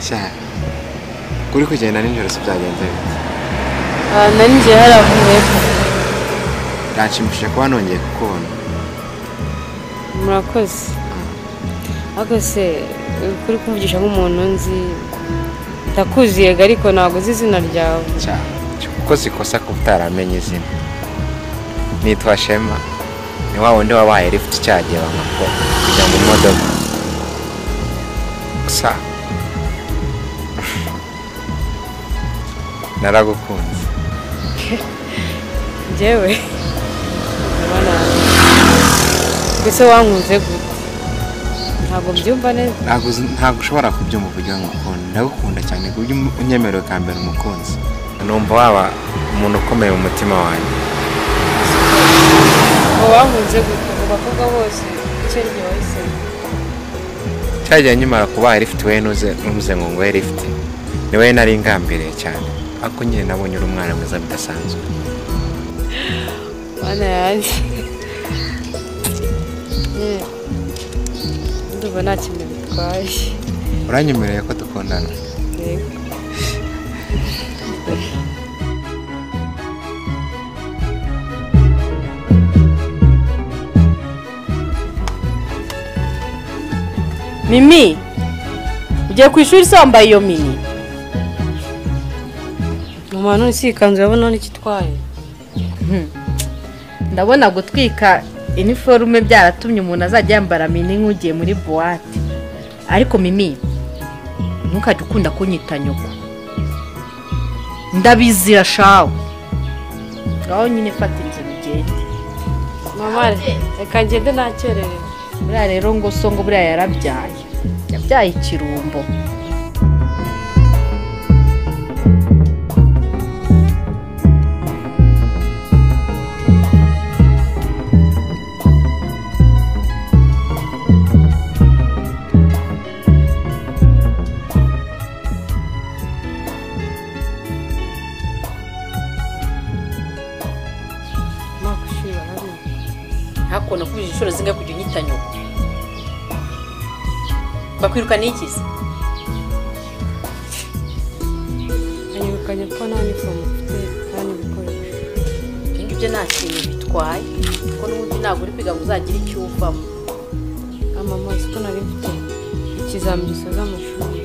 Sha kuri kugenda nijoro se byagenze bite? Nanjye haravuye Ranshimishije kuba nongeye kukubona. murakoze ariko se kuri kumvugisha nk'umuntu nzi ndakuziye ariko ntabwo uzi izina ryawe. Sha kuko sikosa ko utaramenye izina. Nitwa Shema. Ni wa wundi wabaye lift cyagiye bamako kujya mu modoka. Sa naragukunze. Njyewe ese wankunze gute? Ntabwo mbyumva neza. Ntabwo ushobora kubyumva kugira ngo ukunde. Ndagukunda cyane ku buryo unyemerera kambera umukunzi. Numva waba umuntu ukomeye mu mutima wanjye. Wankunze gute? Abakobwa bose icyo ryo wese. Cyagiye nyimara kuba lift we nuze ngo ngwe lift. Ni we nari ngambiriye cyane. Ako nyine nabonye uri umwana mwiza bidasanzwe. Bana yanjye. Ndumva nta kintu bitwaye. Uranyemereye ko dukundana? Yego. Mimi, ugiye ku ishuri sambaye iyo mini? Mama none si ikanzu yabona n'ikitwaye. Ndabona gutwika uniforme byaratumye umuntu azajya yambara mini nk'ugiye muri boîte. Ariko Mimi, ntukajye ukunda kunyita nyoko. Ndabizira shawe. Ngaho nyine fata inzira ugende. Mama, reka ngende nakererewe. Buriya rero ngo songo buriya yarabyaye. Yabyaye ikirumbo. Hakuna kubije inshuro zinga kujya unyita nyoko. Bakwiruka n'ikizi? Anyirukanye ko nta nifomu mfite kandi bikoresho. Ibyo nta kintu bitwaye. Kuko n'ubundi ntabwo uri kwiga ngo uzagira icyo uvamo. Mama siko nari mfite ikizamini gisoza amashuri.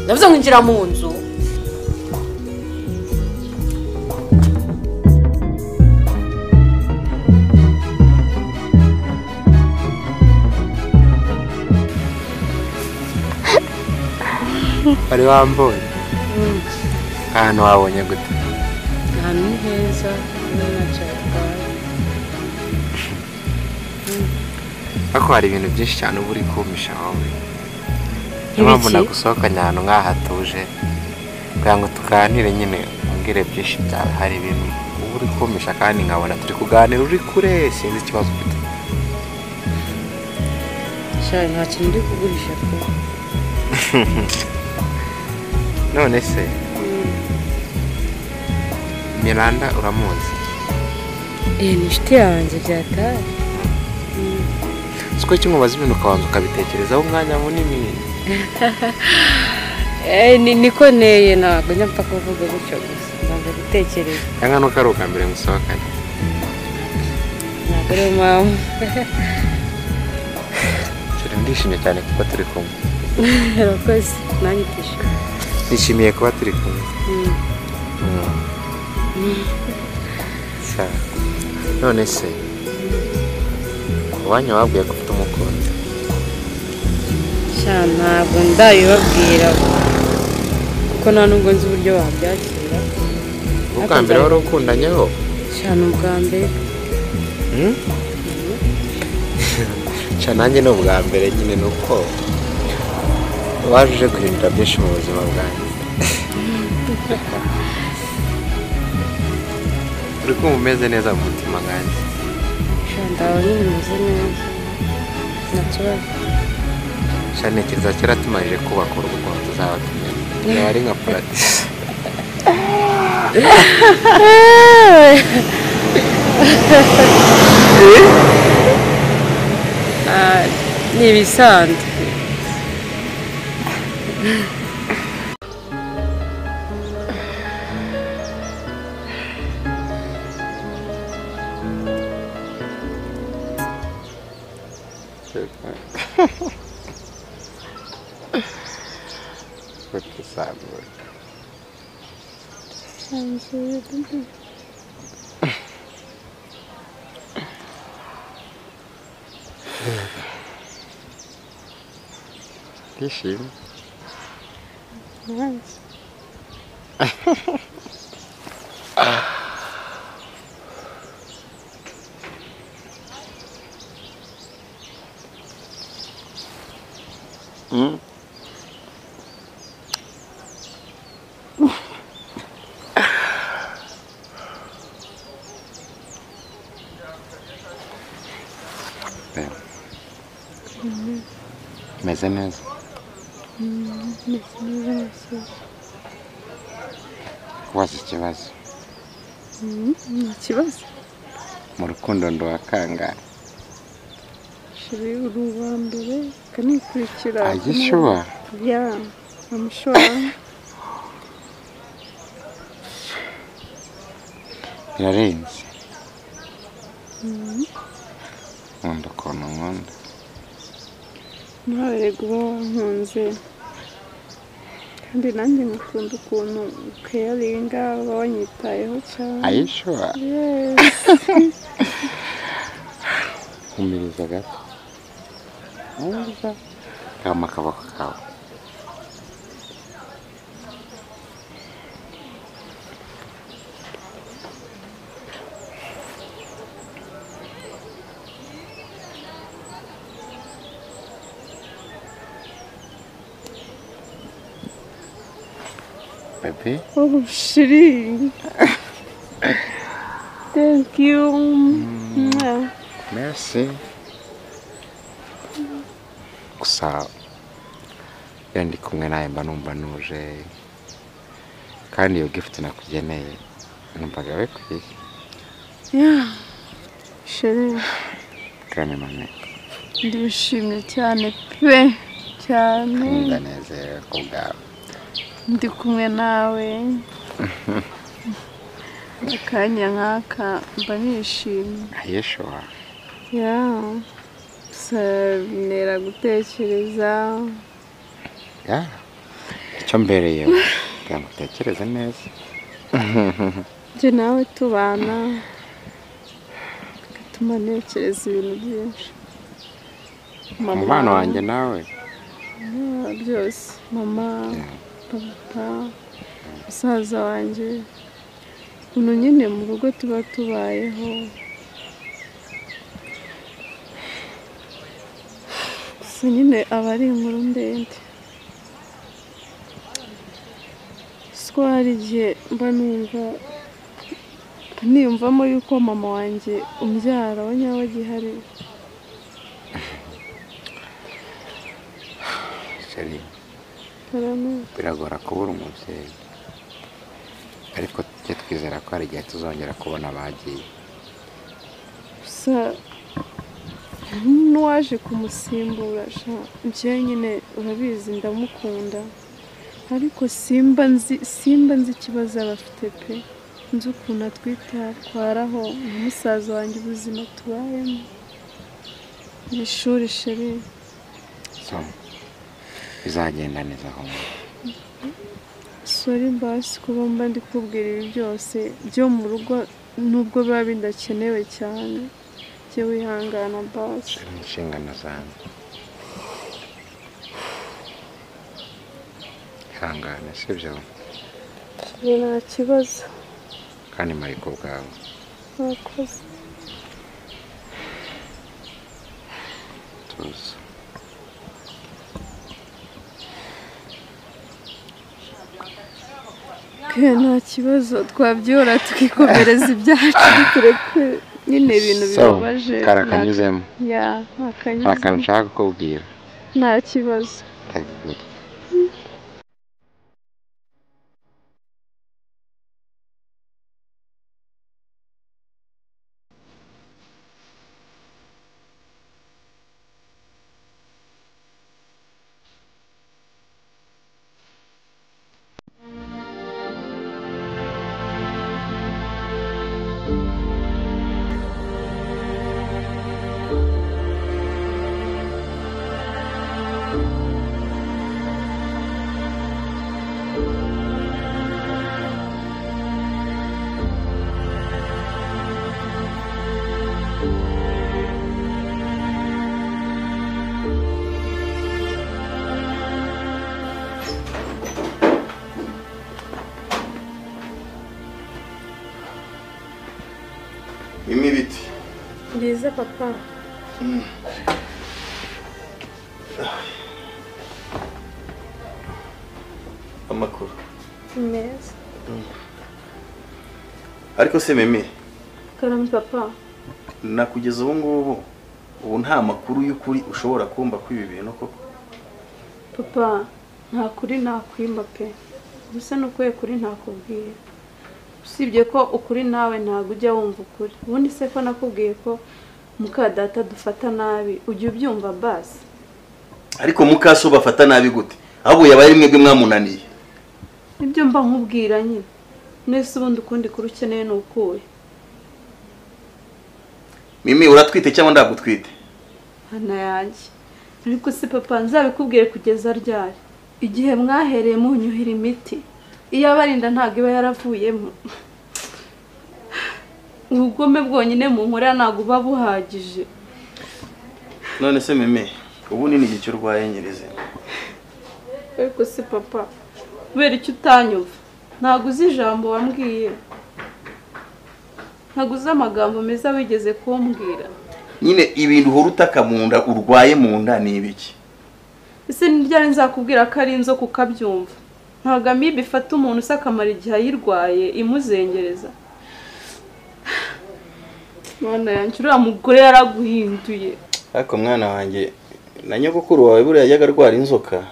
Ndavuze ngo injira mu nzu. Bari wambonye? Ahantu wabonye gute? Ahantu ni heza, n'inacatwaye. Ako hari ibintu byinshi cyane uba uri kumisha wowe. Impamvu nagusohokanye ahantu nk'aha hatuje kugira ngo tuganire nyine umbwire byinshi byawe. Hari ibintu uba uri kumisha kandi nkabona turi kuganira uri kure sinzi ikibazo ufite. Shaye nta kintu uri kugurisha pe. None se Miranda uramuzi? Ni inshuti yanjye byataye. Siko cyumubaza ibintu ukabanza ukabitekerezaho umwanya munini. Niko neye ntabwo nyapfa kuvuga gutyo gusa. Ntabwo gutekereza. Cyangwa nuko ari ubwa mbere musohokanye? Ntabwo ari mama. Ndishimye cyane kuba turi kumwe. Urakoze nanjye ndishimye. Nishimiye kuba turi kumwe. None se wanyu wabwiye ko ufite umukunzi? Sha ntabwo ndabibabwira kuko nta nubwo nzi uburyo wabyakira. Ubwa mbere wari ukundanyeho? Sha ni ubwa mbere. Sha nanjye ni ubwa mbere nyine nuko waje guhindura byinshi mu buzima bwanjye. Uri kumva umeze neza mu mutima wanjye? Sha ndaho nyine meze neza nta kibazo. Sha ntekereza kera tumaze kubaka urugo tuzaba tumeze. Yaba ari nka paradisi. Ah, ni ibisanzwe. What the sad word? Ndishimye. Meze neza. Kubaza ikibazo. Nta kibazo. Mu rukundo ndwakanga. Shiri uri uwa mbere kanikurikira. Are you sure? Yeah, I'm sure. Birarenze. Nkunda ukuntu nkunda. Nawe rego uba wankunze kandi nanjye ngukunda ukuntu ukayaringa uba wanyitayeho cyane. Are you sure? Yes. Humiriza gato. Humiriza. Kama akaboko kawe. Baby. Oh, Shiri. Thank you. Merci. Gusa iyo ndi kumwe nawe mba numva nuje kandi iyo gift nakugeneye numvaga bikwiye. Yeah. Shiri. Kandi mane. Ndishimye cyane pe cyane. Ndanezerewe ku bwawe. Ndi kumwe nawe. Akanya nk'aka mba nishimye. Are you sure? Yeah. Nera gutekereza. Yeah. Icyo mbereyeho kugira ngo utekereze neza. Njye nawe tubana bigatuma ntekereza ibintu byinshi. Umubano wanjye nawe. Byose. Mama, papa, musaza wanjye. Ukuntu nyine mu rugo tuba tubayeho. Gusa nyine aba ari inkuru ndende. Siko hari igihe mba niyumvamo yuko mama wanjye umbyara wa nyawe agihari. Sheri. Biragora kubura umubyeyi. Ariko tujye twizera ko hari igihe tuzongera kubona abagiye. Gusa n'uwaje kumusimbura njye nyine urabizi ndamukunda. Ariko simba nzi ikibazo aba afite pe. Nzi ukuntu atwitwaraho na musaza wanjye ubuzima tubayemo. Ni ishuri Sheri. So, bizagenda neza aho. Sorry basi kuba mba ndi kubwira ibi byose byo mu rugo nubwo biba bidakenewe cyane. Jye wihangana basi. Inshingano zanjye. Ihangane sibyo? Nta kibazo. Kandi mari ku bwawe. Murakoze. Tuzi. Nta kibazo twabyora tukikomereza ibyacu tureke nyine ibintu bibabaje. Karakanyuzemo. Ya, akanyuzemo. Akantu nshaka kukubwira. Nta kibazo. byiza papa. Amakuru Meza. ariko se Mimi Karame papa. nakugeza ubu nta makuru y'ukuri ushobora kumva ko ibi bintu koko. Papa, nta kuri nakwimba pe. Gusa nukuye kuri ntakubwiye. Usibye ko ukuri nawe ntago ujya wumva ukuri. Ubundi se ko nakubwiye ko muka data dufata nabi, ujye ubyumva basi. Ariko mukaso bafata nabi gute? Ahubwo yabaye mwebwe mwamunaniye. Ibyo mba nkubwira nyine. Nese ubundi ukundi kuri ukeneye nukuye. Mimi uratwite cyangwa ndagutwite? Hana yanjye. Ariko se papa nzabikubwire kugeza ryari. Igihe mwahereye munyuhira imiti. Iyo abarinda ntago iba yaravuyemo. Ubugome bwonyine mu nkorera ntago buba buhagije. None se Mimi ubu ni igice urwaye nyirize. Ariko se papa kubera icyo utanyumva ntago uzi ijambo wambwiye. Ntago uzi amagambo meza wigeze kumbwira. Nyine ibintu uhora utaka mu nda urwaye mu nda ni ibiki? Ese n'iryari nzakubwira ko ari inzoka ukabyumva. Ntago amibe ifata umuntu usakamara igihe ayirwaye imuzengereza. Mwana yanjye uriya mugore yaraguhinduye. Ariko mwana wanjye na nyogokuru wawe buriya yajyaga arwara inzoka.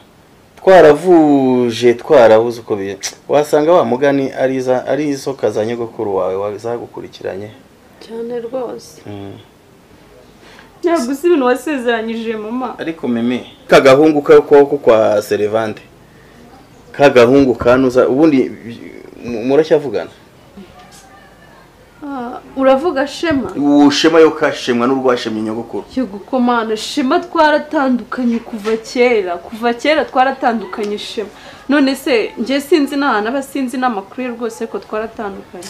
Twaravuje twarabuze uko biye. Wasanga wa mugani ari izoka za nyogokuru wawe wazagukurikiranye. Cyane rwose. Ntabwo uzi ibintu wasezeranyije mama. Ariko Mimi kagahungu kako kwa Servante. Kagahungu kanuza ubundi muracyavugana? Uravuga Shema? Shema yo kashemwa n'urwashemye nyogokuru. Yigukomana Shema twaratandukanye kuva kera twaratandukanye Shema. None se nje sinzi n'ahana abasinzi n'amakuru rwose ko twaratandukanye.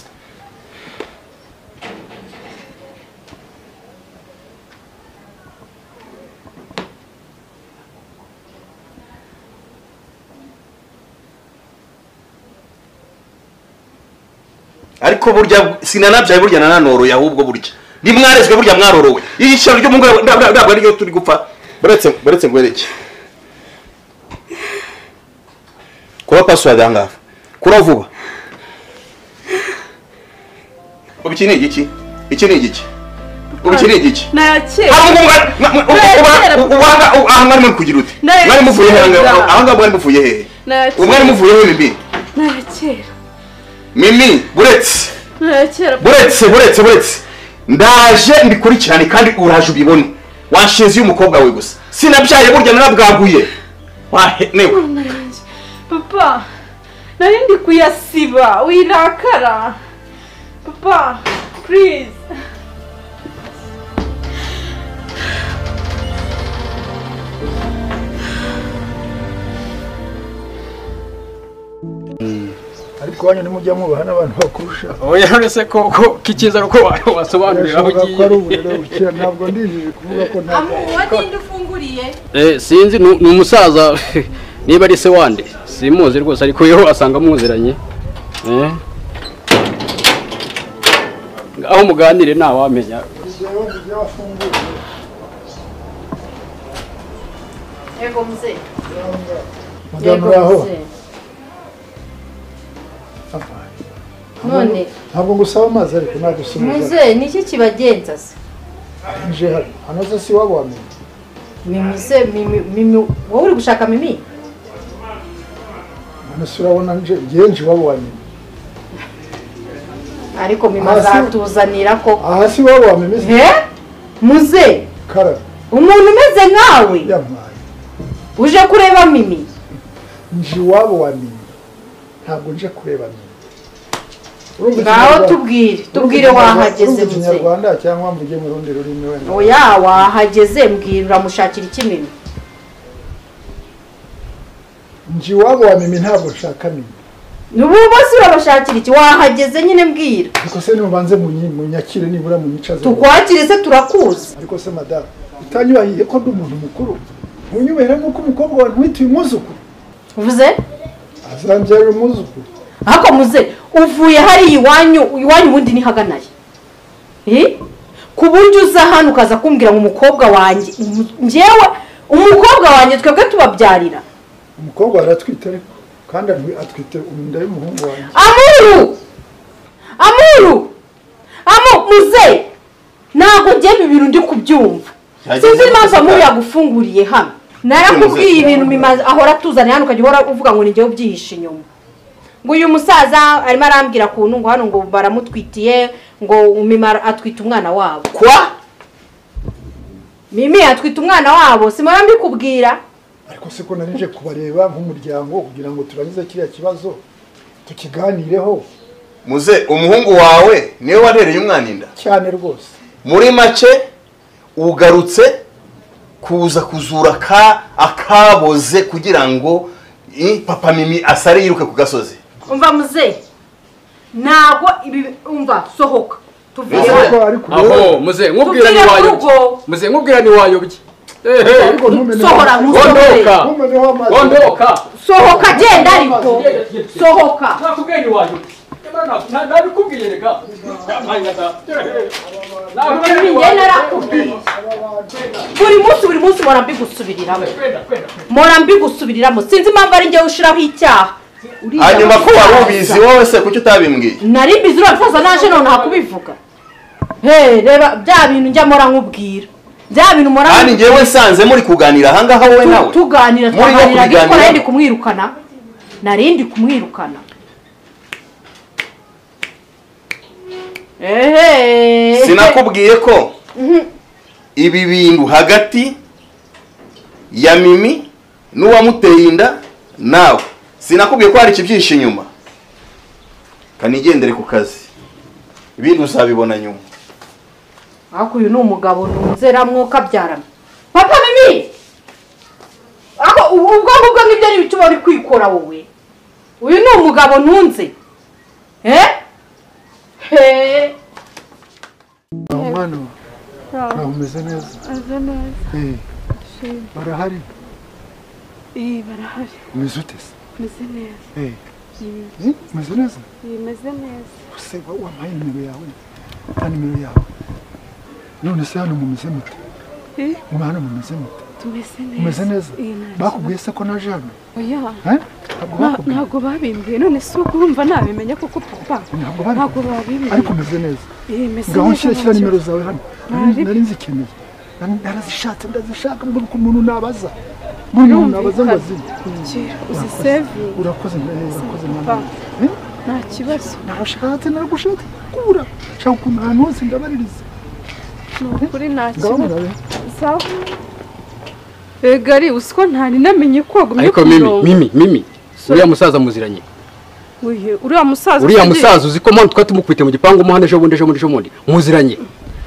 Ariko burya sinanabyaye burya nananoroye ahubwo burya ndimwarezwe burya mwarorowe ishano ryo mungu ndabwo ari ryo turi gupfa baretse ngwereke kuba password anga kura vuba ubiki ni igiki Nayakera. Mwari muri kugira ute? Mwari muvuye he? Ahanga mwari muvuye he? Mwari muvuye he Mimi? Nayakera. Mimi buretse. Buretse. Ndaje ndikurikirane kandi uraje ubibone. Washinze umukobwa we gusa. Sinabyaye burya narabwaguye. Newe. Papa, nari ndi kuyasiba, wirakara. Papa, please. Ariko wanyu nimujya mubaha n'abantu bakurusha. Oya none se ko kikiza uko wasobanurira aho ugiye. Ntabwo ndinjije kuvuga ko nta. Wagenda ufunguriye? Sinzi ni umusaza niba ari se wande. Simuzi rwose ariko yo asanga muziranye. Aho muganire nta wamenya. Ego mzee. Madamu None ntabwo ngusaba amazi ariko nagusubiza. Muze niki kibagenza se? Nje hano hanoze si wabo wamenye. Mimi wowe uri gushaka Mimi? None urabona nje wabo wamenye. Ariko Mimi azatuzanira ko. Aha si wabo wamenye. Muze Kara. Umuntu umeze nkawe. Yamaye. Uje kureba Mimi? Nje wabo wamenye. Ntabwo nje kureba Mimi. Ngaho tubwire wahageze Muze. Rwanda cyangwa mvuge mu rundi rurimi wenda. Oya wahageze mbwira uramushakira iki Mimi? Nje wabo wamenye ntabwo nshaka Mimi. Nubu bose urabashakira iki wahageze nyine mbwira. Ariko se nubanze mu nyakire nibura mu nyicaze. Tukwakire se turakuzi. Ariko se madame utanyubahiye ko ndi umuntu mukuru. Munyubahira nuko umukobwa wa ntwitiye umuzukuru. Uvuze? Azanjye umuzukuru. Hako muze uvuye hari iwanyu ubundi ni haganaye. ku buryo uza hano ukaza kumbwira ngo umukobwa wanjye njyewe umukobwa wanjye twebwe tubabyarira umukobwa aratwite ariko kandi atwite inda y'umuhungu wanjye. Amuru muze ntabwo njye ibi bintu ndi kubyumva sinzi impamvu Amuru yagufunguriye hano narakubwiye ibintu mimaze ahora tuzanye hano ukajya uhora uvuga ngo ninjye ubyihishe inyuma ngo uyu musaza arimo arambwira kuntu ngo hano ngo baramutwitiye ngo Mimi atwite umwana wabo kwa Mimi atwite umwana wabo simara mbikubwira ariko siko narije kubareba nk'umuryango kugira ngo turangize kiriya kibazo tukiganireho. Muze umuhungu wawe niwe warereye umwana inda Cyane rwose. Muri make ugarutse kuza kuzura akaboze kugira ngo papa Mimi asare yiruke ku gasozi. Umva muze ntabwo ibi umva sohoka tuvuye aho muze nkubwira ni wayobye muze nkubwira ni wayobye sohora ondoka sohoka genda ariko sohoka nakubwira ni wayobye nabikubwiye reka buri munsi mora mbigusubiriramo sinzi impamvu ari njye ushiraho icyaha hanyuma ko wari ubizi wowe se kuki utabimbwiye? Nari mbizi urasaza naje none hakubivuga reba bya bintu njya mora nkubwira bya bintu mora kandi ngewe nsanze muri kuganira aha ngaha wowe nawe tuganira ariko narindi kumwirukana sinakubwiye ko ibi bintu hagati ya Mimi n'uwamuteye inda nawe sinakubwiye ko hari ikibyihishe inyuma kanigendere ku kazi ibintu uzabibona nyuma. Ako uyu ni umugabo ntunzera mwuka byarana papa Mimi ako ubwo ngibyo ari bituma uri kwikora wowe uyu ni umugabo ntunze Mwana umeze neza. Barahari. Barahari. Umeze ute se? Meze neza. Umeze neza? Meze neza. Se wampaye nimero yawe. Nimero yawe. None se hano mumeze mute? Hano mumeze mute? Tumeze neza. Umeze neza? Bakubwiye se ko naje hano? Oya. Ntabwo babimbwiye none se ukumva nabimenya koko papa. Ntabwo babimbwiye. Ariko umeze neza. Meze neza. Ngaho nshyira nimero zawe hano. Nari nzikeneye. Narazishatse ndazishaka mbona ko umuntu nabaza. Umuntu nabaza ngo azine. Uzi save. Urakoze mwana. Nta kibazo. Narashatse naragushatse kubura. Shaka ukuntu ahantu hose ndabaririza. Nukuri nta kibazo. Sawa. Egari usiko ntari namenye ko wagumye ariko Mimi uriya musaza muziranye uriya musaza uzi ko mpamvu twatumukubite mu gipangu mo hano ejo bundi muziranye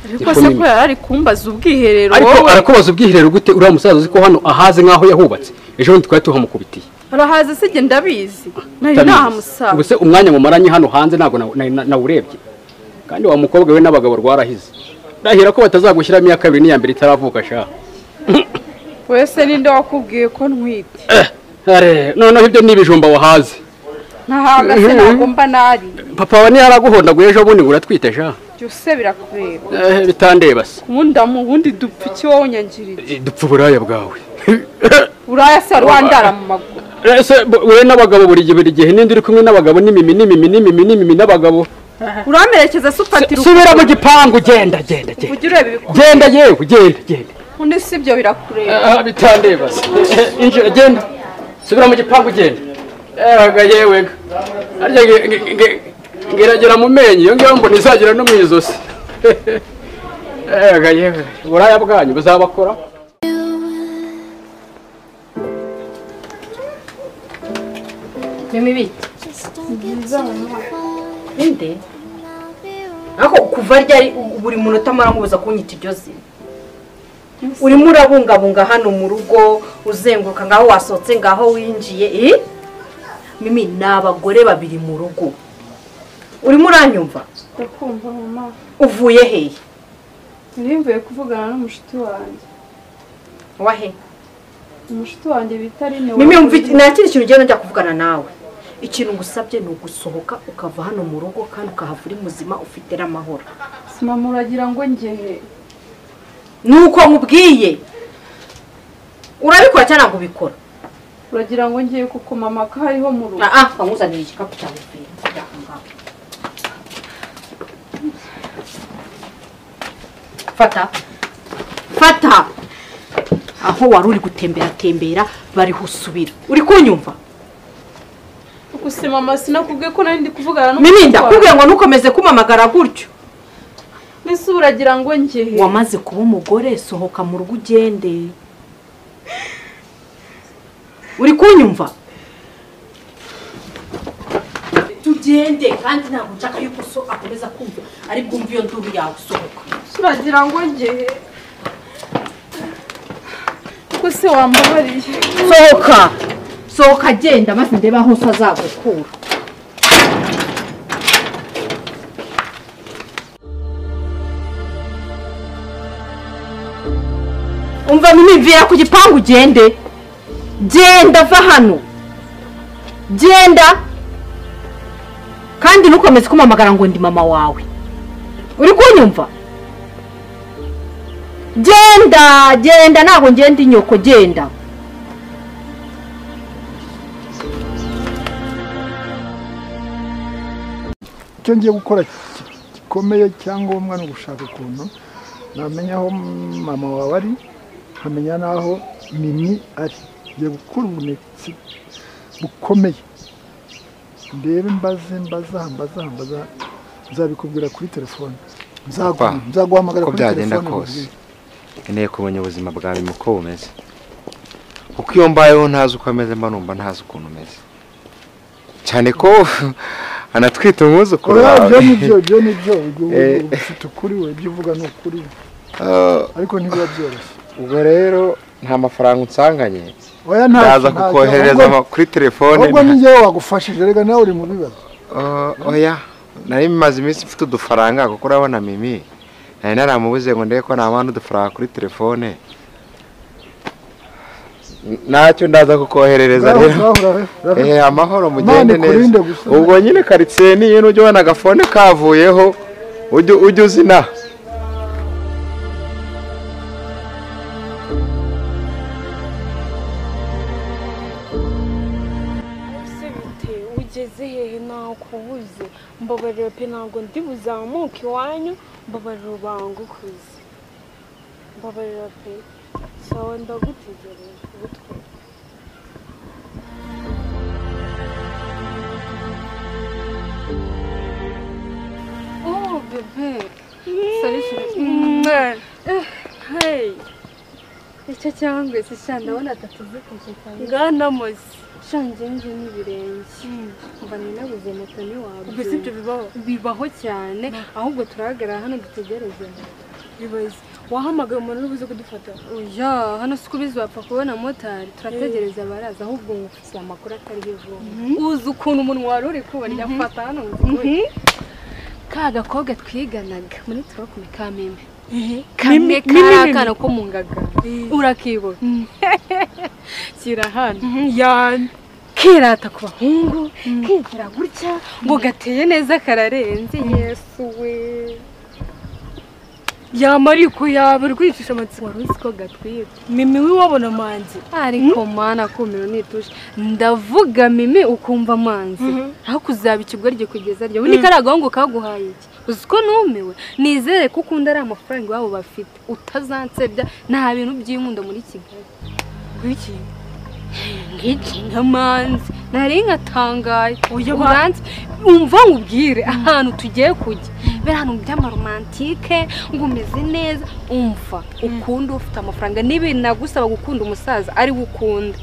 ariko se ko yari kumbaza ubwiherero ariko arakubaza ubwiherero gute uriya musaza uzi ko hano ahaze nkaho yahubatse ejo bundi twari tuhamukubitiye arahaze se genda ndabizi nari nahamusaza ubuse umwanya mumaranye hano hanze ntago nawurebye kandi wa mukobwa we n'abagabo rwarahize ndahira ko batazagushyiramo iya kabiri n'iya mbere itaravuka sha wese ninde wakubwiye ko ntwite noneho ibyo n'ibijumba wahaze ntahaga se ntabwo mba nari papa wa ntiyaraguhondaguye ejo bundi ngo uratwite sha byose birakureba bitandeba se ubundi dupfa iki wowe unyangirije dupfa uburaya bwawe uraya se rwandara mu maguru ese we n'abagabo buri gihe n'indi uri kumwe n'abagabo n'imimi n'abagabo uramerekeza supatira subira mu gipangu genda yewe genda undi sibyo birakureba bitandeba injira genda subira mu gipangu genda yewe arya ngeragera mu menyo iyo ngiyo mbona izagira no mu izosi yewe buraya bwanyu buzabakora Mimi inde ako kuva ryari buri munota maranguza kunyita iryo zina urimo urabungabunga hano mu rugo uzenguruka ngaho wasotse ngaho winjiye Mimi n'abagore babiri mu rugo urimo uranyumva ndakumva mama uvuye hehe nimvuye kuvugana n'umushiti wanjye wahe umushiti wanjye bitari ne Mimi umvite nakiri kintu ngenda njya kuvugana nawe ikintu ngusabye ni ugusohoka ukava hano mu rugo kandi ukahava uri muzima ufite n'amahoro. Mama uragira ngo njye nuko nkubwiye urabikora cyangwa ubikora? uragira ngo njye kuko mama ko hariho mu rugo. Bamuzanira igikapu cyawe pe. Fata aho wari uri gutembera bari husubira. Uri kunyumva? Ukuse mama sinakubwiye ko nari ndi kuvugana no Mimi ndakubwiye ngo nukomeze kumamagara gutyo. Mbese uragira ngo njye wamaze kuba umugore sohoka mu rugo ugende. Uri kunyumva? Tugende kandi ntabwo nshaka yuko so akomeza kumva ari bwumva iyo nduru yawe sohoka. uragira ngo njye Kuse wambabariye. Sohoka genda maze ndebe aho so azagukura. Umva mimivira ku gipangu ugende. Genda va hano. Genda. Kandi nukomeze kumamagara ngo ndi mama wawe. Uri kunyumva? Genda ntabwo ngenda inyoko genda. icyo ngiye gukora gikomeye cyangwa no gushaka ukuntu namenya aho mama wawe ari nkamenya n'aho Mimi ari. Ngiye gukora ubunetsi bukomeye ndebe mbaza nzabikubwira kuri telefone. Nzaguhamagara kuri telefone. Nkeneye kumenya ubuzima bwawe uko bumeze. Kuko iyo mbayeho ntazi uko ameze mba numva ntazi ukuntu umeze. Cyane ko anatwita umwuzukuru wawe. Ibyo nibyo ufite ukuri we ibyo uvuga ni ukuri. Ariko ntibiba byoroshye. Ubwo rero nta mafaranga unsanganye. Oya ndaza kukohereza kuri telefone. Ubwo ninjye wagufashije rega nawe uri mu bibazo. Oya nari bimaze iminsi mfite udufaranga kuko urabona Mimi nari naramubuze ngo ndebe ko nabana udufaranga kuri telefone. Nacyo ndaza kukoherereza rero. Amahoro mugende neza. Ubwo nyine karitsiye ni yino ujye ubona agafone kavuyeho ujye uzina. Ugeze hehe nakubuze mbabarira pe ntabwo ndi buzamuke iwanyu mbabarira ubangukuze mbabarira pe sawa ndagutegereje gutwe. Oh bebe hey icyo cyangwa se ndabona atatuzikoze cyane ngana mozi shanje nje n'ibirenge mba ninabuze moto ni wawe. ubwo sibyo bibaho cyane ahubwo turahagarara hano dutegereze. bibaze wahamagaye umuntu ubuze kudufata. Oya hano siko bizapfa kubona motari turategereza baraza ahubwo ngufite amakuru atari hivumbi. Uzi ukuntu umuntu wari uri kubona afata hano ka gakobwa twiganaga muri Trokume Kamembe. Kamwe karakana ko mu Ngagara urakibona. Kira hano yani kirata ku bahungu kigira gutya ngo gateye neza kararenze. Yesu we yamariko yawe rwicisha amatsiko. wari uzi ko gatwira Mimi wibabona manzi ariko mana kumiro nitushe ndavuga Mimi ukumva manzi aho kuzaba ikigorye kugeza ryo undi karagahungu kaguhaye iki uzi ko numiwe nizere ko ukunda ari amafaranga iwabo bafite utazansebya nta bintu by'inkunda muri Kigali. Wiki ngiki nkamanzi nari nkatangaye uranze umva nkubwire ahantu tugiye kujya bera ahantu by'amaromantike ngo umeze neza umva ukunda ufite amafaranga n'ibintu nagusaba gukunda umusaza ari gukunda